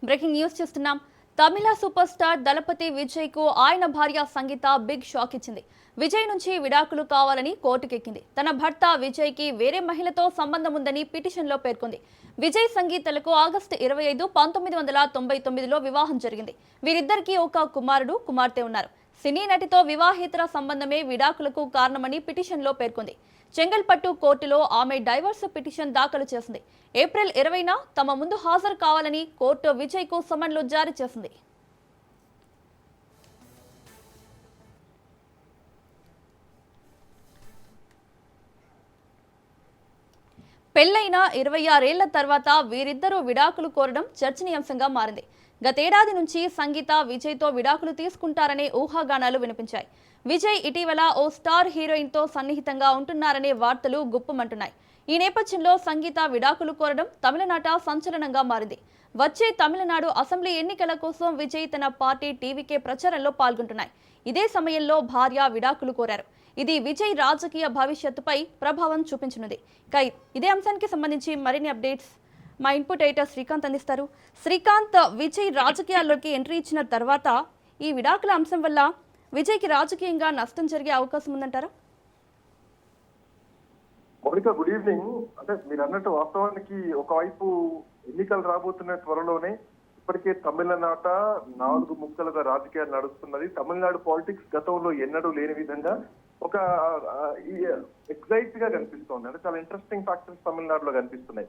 Breaking news చూస్తున్నాం. తమిళ super star దళపతి విజయ్ కు ఆయన భార్య సంగీత బిగ్ షాక్ ఇచ్చింది. విజయ్ నుంచి విడాకులు కావాలని కోర్టుకెక్కింది. తన భర్త విజయ్ కి వేరే మహిళతో సంబంధం ఉందని పిటిషన్ లో పేర్కొంది. విజయ్ సంగీతలకు ఆగస్టు 25, 1999లో వివాహం జరిగింది. వీరిద్దరికీ ఒక కుమారుడు, కుమార్తె ఉన్నారు. సినీ నటితో వివాహేతర సంబంధమే విడాకులకు కారణమని పిటిషన్లో పేర్కొంది. చెంగల్పట్టు కోర్టులో ఆమె డైవర్స్ పిటిషన్ దాఖలు చేసింది. ఏప్రిల్ 20న తమ ముందు హాజరు కావాలని కోర్టు విజయ్ కు సమన్లు జారీ చేసింది. పెళ్లైన 26 ఏళ్ల తర్వాత వీరిద్దరూ విడాకులు కోరడం చర్చనీయాంశంగా మారింది. గతేడాది నుంచి సంగీత విజయ్తో విడాకులు తీసుకుంటారనే ఊహాగానాలు వినిపించాయి. విజయ్ ఇటీవల ఓ స్టార్ హీరోయిన్తో సన్నిహితంగా ఉంటున్నారనే వార్తలు గుప్పమంటున్నాయి. ఈ నేపథ్యంలో సంగీత విడాకులు కోరడం తమిళనాట సంచలనంగా మారింది. వచ్చే తమిళనాడు అసెంబ్లీ ఎన్నికల కోసం విజయ్ తన పార్టీ టీవీకే ప్రచారంలో పాల్గొంటున్నాయి. ఇదే సమయంలో భార్య విడాకులు కోరారు. ఇది విజయ్ రాజకీయ భవిష్యత్తుపై ప్రభావం చూపించనుంది. ఇదే అంశానికి సంబంధించి మరిన్ని అప్డేట్స్ మా ఇన్పుట్ ఎడిటర్ శ్రీకాంత్ అందిస్తారు. శ్రీకాంత్, విజయ్ రాజకీయాల్లోకి ఎంట్రీ ఇచ్చిన తర్వాత ఈ విడాకుల అంశం వల్ల విజయ్కి రాజకీయంగా నష్టం జరిగే అవకాశం ఉందంటారా? Mounika, good evening. అంటే మీరు అన్నట్టు వాస్తవానికి ఒకవైపు ఎన్నికలు రాబోతున్న త్వరలోనే ఇప్పటికే తమిళనాట 4 ముక్కలుగా రాజకీయాలు నడుస్తున్నది. తమిళనాడు పాలిటిక్స్ గతంలో ఎన్నడూ లేని విధంగా ఒక ఎక్సైట్ గా కనిపిస్తోంది. అంటే చాలా ఇంట్రెస్టింగ్ ఫ్యాక్టర్స్ తమిళనాడులో కనిపిస్తున్నాయి.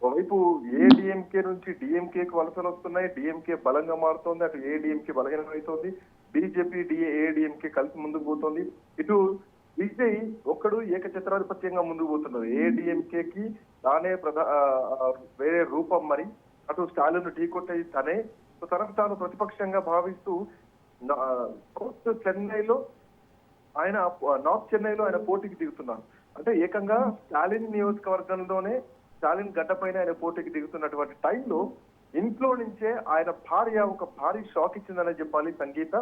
ఒకవైపు ఏడీఎంకే నుంచి డిఎంకేకి వలసలు వస్తున్నాయి. డిఎంకే బలంగా మారుతోంది. అటు ఏడీఎంకే బలహీనమవుతోంది. బీజేపీ ఏడీఎంకే కలిసి ముందుకు పోతోంది. ఇటు విజయ్ ఒక్కడు ఏకఛత్రాధిపత్యంగా ముందుకు పోతున్నారు. ఏడీఎంకేకి తానే వేరే రూపం. మరి అటు స్టాలిన్ ఢీకొట్టేది తనే. తనకు తాను ప్రతిపక్షంగా భావిస్తూ నార్త్ చెన్నైలో ఆయన పోటీకి దిగుతున్నారు. అంటే ఏకంగా స్టాలిన్ నియోజకవర్గంలోనే స్టాలిన్ గడ్డపైన ఆయన పోటీకి దిగుతున్నటువంటి టైంలో ఇంట్లో నుంచే ఆయన భార్య ఒక భారీ షాక్ ఇచ్చిందని చెప్పాలి. సంగీత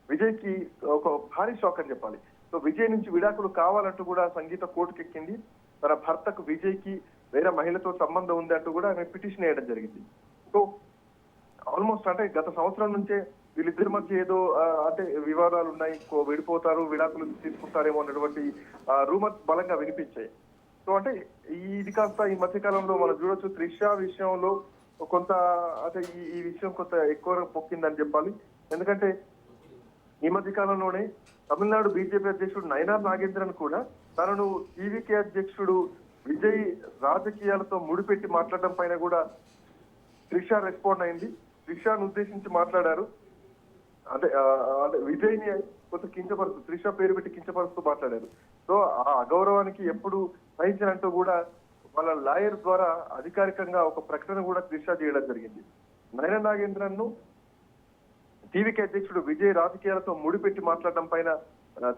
విజయ్కి ఒక భారీ షాక్ అని చెప్పాలి. సో విజయ్ నుంచి విడాకులు కావాలంటూ కూడా సంగీత కోర్టుకెక్కింది. తన భర్తకు విజయ్కి వేరే మహిళతో సంబంధం ఉంది అంటూ కూడా ఆమె పిటిషన్ వేయడం జరిగింది. సో ఆల్మోస్ట్ అంటే గత సంవత్సరం నుంచే వీళ్ళిద్దరి మధ్య ఏదో అంటే వివాదాలు ఉన్నాయి, విడిపోతారు, విడాకులు తీసుకుంటారేమో అన్నటువంటి రూమర్స్ బలంగా వినిపించాయి. సో అంటే ఇది కాస్త ఈ మధ్యకాలంలో మనం చూడొచ్చు త్రిష విషయంలో కొంత అంటే ఈ విషయం కొంత ఎక్కువ పొక్కిందని చెప్పాలి. ఎందుకంటే ఈ మధ్య కాలంలోనే తమిళనాడు బీజేపీ అధ్యక్షుడు నయనార్ నాగేంద్రన్ కూడా తనను టీవీకే అధ్యక్షుడు విజయ్ రాజకీయాలతో ముడిపెట్టి మాట్లాడడం పైన కూడా త్రిష రెస్పాండ్ అయింది. త్రిషను ఉద్దేశించి మాట్లాడారు. అంటే విజయ్ ని కొంత కించపరుస్తూ, త్రిష పేరు పెట్టి కించపరుస్తూ మాట్లాడారు. సో ఆ అగౌరవానికి ఎప్పుడు సహించినట్టు కూడా వాళ్ళ లాయర్ ద్వారా అధికారికంగా ఒక ప్రకటన కూడా త్రిష చేయడం జరిగింది. నయన నాగేంద్రన్ ను టీవీకే అధ్యక్షుడు విజయ్ రాజకీయాలతో ముడిపెట్టి మాట్లాడడం పైన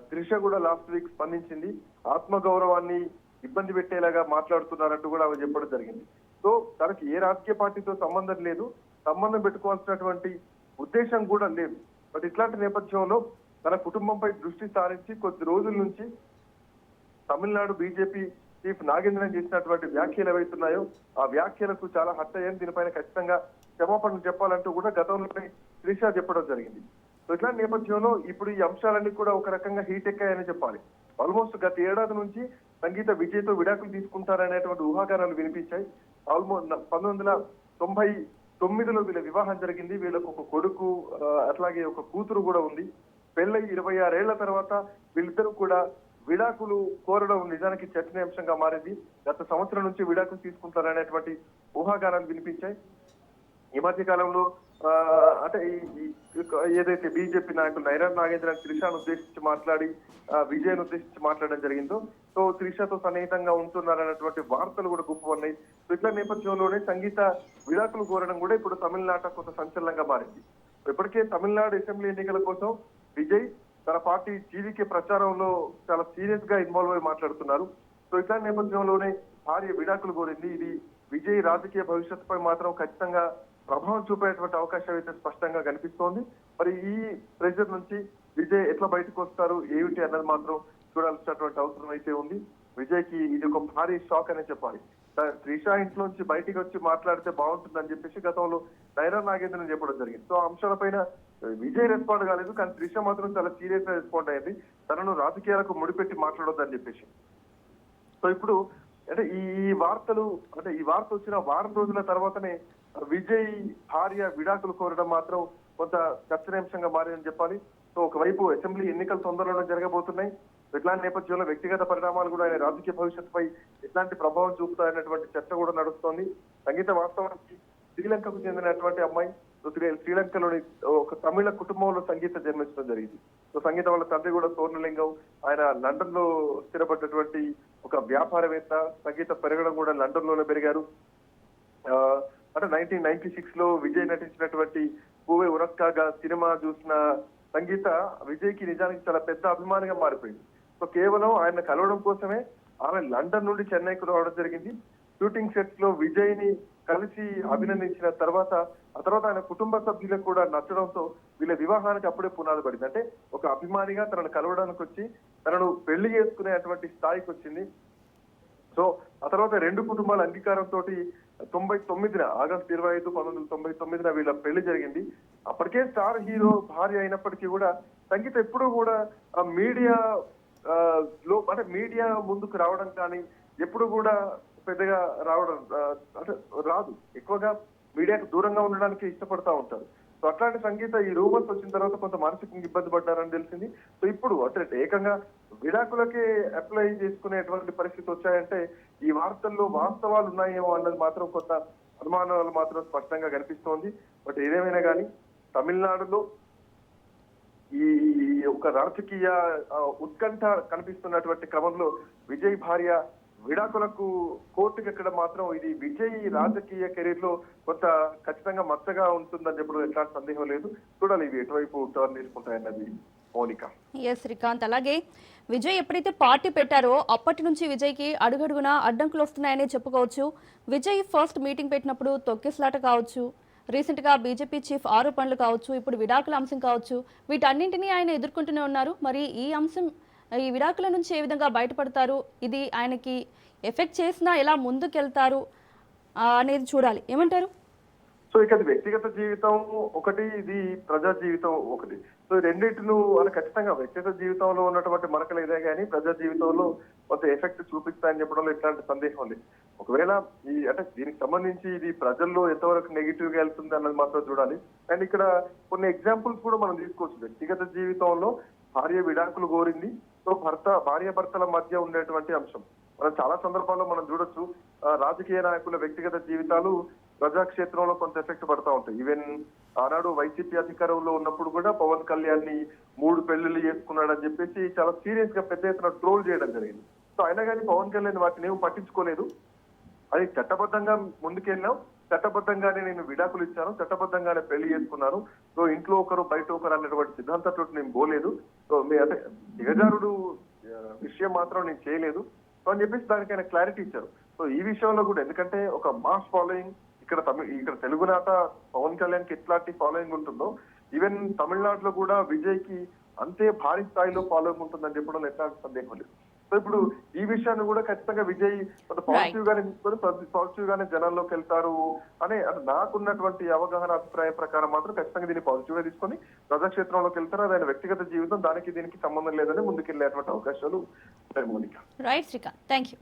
త్రిష కూడా లాస్ట్ వీక్ స్పందించింది. ఆత్మగౌరవాన్ని ఇబ్బంది పెట్టేలాగా మాట్లాడుతున్నారంటూ కూడా ఆమె చెప్పడం జరిగింది. సో తనకి ఏ రాజకీయ పార్టీతో సంబంధం లేదు, సంబంధం పెట్టుకోవాల్సినటువంటి ఉద్దేశం కూడా లేదు. బట్ ఇట్లాంటి నేపథ్యంలో తన కుటుంబంపై దృష్టి సారించి కొద్ది రోజుల నుంచి తమిళనాడు బీజేపీ చీఫ్ నాగేంద్రన్ చేసినటువంటి వ్యాఖ్యలు ఏవైతున్నాయో ఆ వ్యాఖ్యలకు చాలా హర్ట్ అయ్యాను. దీనిపైన ఖచ్చితంగా క్షమాపణ చెప్పాలంటూ కూడా గతంలోనే త్రిష చెప్పడం జరిగింది. సో ఇట్లాంటి నేపథ్యంలో ఇప్పుడు ఈ అంశాలన్నీ కూడా ఒక రకంగా హీట్ ఎక్కాయని చెప్పాలి. ఆల్మోస్ట్ గత ఏడాది నుంచి సంగీత విజయ్తో విడాకులు తీసుకుంటారనేటువంటి ఊహాగానాలు వినిపించాయి. ఆల్మోస్ట్ 1999లో వీళ్ళ వివాహం జరిగింది. వీళ్ళకు ఒక కొడుకు, అట్లాగే ఒక కూతురు కూడా ఉంది. పెళ్ళై 26 ఏళ్ల తర్వాత వీళ్ళిద్దరూ కూడా విడాకులు కోరడం నిజానికి చర్చనీయాంశంగా మారింది. గత సంవత్సరం నుంచి విడాకులు తీసుకుంటారనేటువంటి ఊహాగానాలు వినిపించాయి. ఈ మధ్య కాలంలో అంటే ఏదైతే బీజేపీ నాయకులు నయనార్ నాగేంద్రన్ త్రిషను ఉద్దేశించి మాట్లాడి విజయ్ను ఉద్దేశించి మాట్లాడడం జరిగిందో, సో త్రిషతో సన్నిహితంగా ఉంటున్నారన్నటువంటి వార్తలు కూడా గుప్పవన్నాయి. సో ఇట్లా నేపథ్యంలోనే సంగీత విడాకులు కోరడం కూడా ఇప్పుడు తమిళనాట కొంత సంచలనంగా మారింది. ఇప్పటికే తమిళనాడు అసెంబ్లీ ఎన్నికల కోసం విజయ్ తన పార్టీ టీవీకే ప్రచారంలో చాలా సీరియస్ గా ఇన్వాల్వ్ అయి మాట్లాడుతున్నారు. సో ఇట్లాంటి నేపథ్యంలోనే భార్య విడాకులు కోరింది. ఇది విజయ్ రాజకీయ భవిష్యత్తుపై మాత్రం ఖచ్చితంగా ప్రభావం చూపేటువంటి అవకాశం అయితే స్పష్టంగా కనిపిస్తోంది. మరి ఈ ప్రెషర్ నుంచి విజయ్ ఎట్లా బయటకు వస్తారు ఏమిటి అన్నది మాత్రం చూడాల్సినటువంటి అవసరం అయితే ఉంది. విజయ్కి ఇది ఒక భారీ షాక్ అనే చెప్పాలి. త్రిష ఇంట్లోంచి బయటికి వచ్చి మాట్లాడితే బాగుంటుందని చెప్పేసి గతంలో నైరా నాగేంద్రన్ చెప్పడం జరిగింది. సో ఆ అంశాలపైన విజయ్ రెస్పాండ్ కాలేదు, కానీ త్రిష మాత్రం చాలా సీరియస్ గా రెస్పాండ్ అయ్యింది, తనను రాజకీయాలకు ముడిపెట్టి మాట్లాడొద్దని చెప్పేసి. సో ఇప్పుడు అంటే ఈ వార్తలు అంటే ఈ వార్త వచ్చిన వారం రోజుల తర్వాతనే విజయ్ భార్య విడాకులు కోరడం మాత్రం కొంత చర్చనీయాంశంగా మారిందని చెప్పాలి. సో ఒకవైపు అసెంబ్లీ ఎన్నికలు తొందరలోనే జరగబోతున్నాయి. ఇట్లాంటి నేపథ్యంలో వ్యక్తిగత పరిణామాలు కూడా ఆయన రాజకీయ భవిష్యత్తుపై ఎట్లాంటి ప్రభావం చూపుతాయనేటువంటి చర్చ కూడా నడుస్తోంది. సంగీత వాస్తవానికి శ్రీలంకకు చెందినటువంటి అమ్మాయి. శ్రీలంకలోని ఒక తమిళ కుటుంబంలో సంగీత జన్మించడం జరిగింది. సో సంగీత వాళ్ళ తండ్రి కూడా సోర్ణలింగం, ఆయన లండన్ లో స్థిరపడ్డటువంటి ఒక వ్యాపారవేత్త. సంగీత పెరగడం కూడా లండన్ లోనే పెరిగారు. అంటే 1996 లో విజయ్ నటించినటువంటి పూవే ఉరక్కాగా సినిమా చూసిన సంగీత విజయ్ కి నిజానికి చాలా పెద్ద అభిమానిగా మారిపోయింది. సో కేవలం ఆయన కలవడం కోసమే ఆమె లండన్ నుండి చెన్నైకు రావడం జరిగింది. షూటింగ్ సెట్స్ లో విజయ్ ని కలిసి అభినందించిన తర్వాత ఆ తర్వాత ఆయన కుటుంబ సభ్యులకు కూడా నచ్చడంతో వీళ్ళ వివాహానికి అప్పుడే పునాది పడింది. అంటే ఒక అభిమానిగా తనను కలవడానికి వచ్చి తనను పెళ్లి చేసుకునేటువంటి స్థాయికి వచ్చింది. సో ఆ తర్వాత రెండు కుటుంబాల అంగీకారంతో 99న ఆగస్టు 25, 1999న వీళ్ళ పెళ్లి జరిగింది. అప్పటికే స్టార్ హీరో భార్య అయినప్పటికీ కూడా సంగీత ఎప్పుడూ కూడా మీడియా లో అంటే మీడియా ముందుకు రావడం కానీ ఎప్పుడు కూడా పెద్దగా రావడం అంటే రాదు. ఎక్కువగా మీడియాకు దూరంగా ఉండడానికి ఇష్టపడతా ఉంటారు. సో అట్లాంటి సంగీత ఈ రూమర్స్ వచ్చిన తర్వాత కొంత మానసికంగా ఇబ్బంది పడ్డారని తెలిసింది. సో ఇప్పుడు అంటే ఏకంగా విడాకులకే అప్లై చేసుకునేటువంటి పరిస్థితి వచ్చాయంటే ఈ వార్తల్లో వాస్తవాలు ఉన్నాయేమో అన్నది మాత్రం కొంత అనుమానాలు మాత్రం స్పష్టంగా కనిపిస్తోంది. బట్ ఏదేమైనా కానీ తమిళనాడులో ఈ ఒక రాజకీయ ఉత్కంఠ కనిపిస్తున్నటువంటి క్రమంలో విజయ్ భార్య విడాకులకు కోర్టుకు ఎక్కడం మాత్రం ఇది విజయ్ రాజకీయ కెరీర్ లో కొంత ఖచ్చితంగా మచ్చగా ఉంటుందని చెప్పడం ఎట్లాంటి సందేహం లేదు. చూడాలి ఇవి ఎటువైపు టర్న్ తీసుకుంటాయన్నది మౌనిక. ఎస్ శ్రీకాంత్, అలాగే విజయ్ ఎప్పుడైతే పార్టీ పెట్టారో అప్పటి నుంచి విజయ్కి అడుగడుగునా అడ్డంకులు వస్తున్నాయని చెప్పుకోవచ్చు. విజయ్ ఫస్ట్ మీటింగ్ పెట్టినప్పుడు తొక్కిసలాట కావచ్చు, రీసెంట్గా బీజేపీ చీఫ్ ఆరోపణలు కావచ్చు, ఇప్పుడు విడాకుల అంశం కావచ్చు, వీటన్నింటినీ ఆయన ఎదుర్కొంటూనే ఉన్నారు. మరి ఈ విడాకుల నుంచి ఏ విధంగా బయటపడతారు, ఇది ఆయనకి ఎఫెక్ట్ చేసినా ఎలా ముందుకెళ్తారు అనేది చూడాలి. ఏమంటారు? సో ఇక అది వ్యక్తిగత జీవితం ఒకటి, ఇది ప్రజా జీవితం ఒకటి. సో రెండింటిను అని ఖచ్చితంగా వ్యక్తిగత జీవితంలో ఉన్నటువంటి మరకలు ఇదే కానీ ప్రజా జీవితంలో కొంత ఎఫెక్ట్ చూపిస్తాయని చెప్పడంలో ఎట్లాంటి సందేహం లేదు. ఒకవేళ ఈ అంటే దీనికి సంబంధించి ఇది ప్రజల్లో ఎంతవరకు నెగిటివ్ గా వెళ్తుంది అన్నది మాత్రం చూడాలి. అండ్ ఇక్కడ కొన్ని ఎగ్జాంపుల్స్ కూడా మనం తీసుకోవచ్చు. వ్యక్తిగత జీవితంలో భార్య విడాకులు కోరింది. సో భార్య భర్తల మధ్య ఉండేటువంటి అంశం మనం చాలా సందర్భాల్లో మనం చూడొచ్చు. రాజకీయ నాయకుల వ్యక్తిగత జీవితాలు ప్రజాక్షేత్రంలో కొంత ఎఫెక్ట్ పడతా ఉంటాయి. ఈవెన్ ఆనాడు వైసీపీ అధికారంలో ఉన్నప్పుడు కూడా పవన్ కళ్యాణ్ ని 3 పెళ్లిళ్ళు చేసుకున్నాడని చెప్పేసి చాలా సీరియస్ గా పెద్ద ఎత్తున ట్రోల్ చేయడం జరిగింది. సో అయినా కానీ పవన్ కళ్యాణ్ వాటిని ఏమి పట్టించుకోలేదు. అది చట్టబద్ధంగా ముందుకెళ్ళాం, చట్టబద్ధంగానే నేను విడాకులు ఇచ్చాను, చట్టబద్ధంగానే పెళ్లి చేసుకున్నాను, సో ఇంట్లో ఒకరు బయట ఒకరు అన్నటువంటి సిద్ధాంతంతో నేను పోలేదు, సో అంటే దిగజారుడు విషయం మాత్రం నేను చేయలేదు సో అని చెప్పేసి దానికి ఆయన క్లారిటీ ఇచ్చారు. సో ఈ విషయంలో కూడా ఎందుకంటే ఒక మాస్ ఫాలోయింగ్ ఇక్కడ తెలుగునాట పవన్ కళ్యాణ్ కి ఎట్లాంటి ఫాలోయింగ్ ఉంటుందో ఈవెన్ తమిళనాడులో కూడా విజయ్ కి అంతే భారీ స్థాయిలో ఫాలోయింగ్ ఉంటుందని చెప్పడం ఎట్లాంటి సందేహం లేదు. సో ఇప్పుడు ఈ విషయాన్ని కూడా ఖచ్చితంగా విజయ్ కొంత పాజిటివ్ గానే తీసుకొని పాజిటివ్ గానే జనాల్లోకి వెళ్తారు అనే నాకున్నటువంటి అవగాహన అభిప్రాయం ప్రకారం మాత్రం ఖచ్చితంగా దీన్ని పాజిటివ్ గా తీసుకొని ప్రజాక్షేత్రంలోకి వెళ్తారు. అది ఆయన వ్యక్తిగత జీవితం, దానికి దీనికి సంబంధం లేదని ముందుకెళ్లేటువంటి అవకాశాలు ఉంటాయి. Mounika. Right Srikanth, thank you.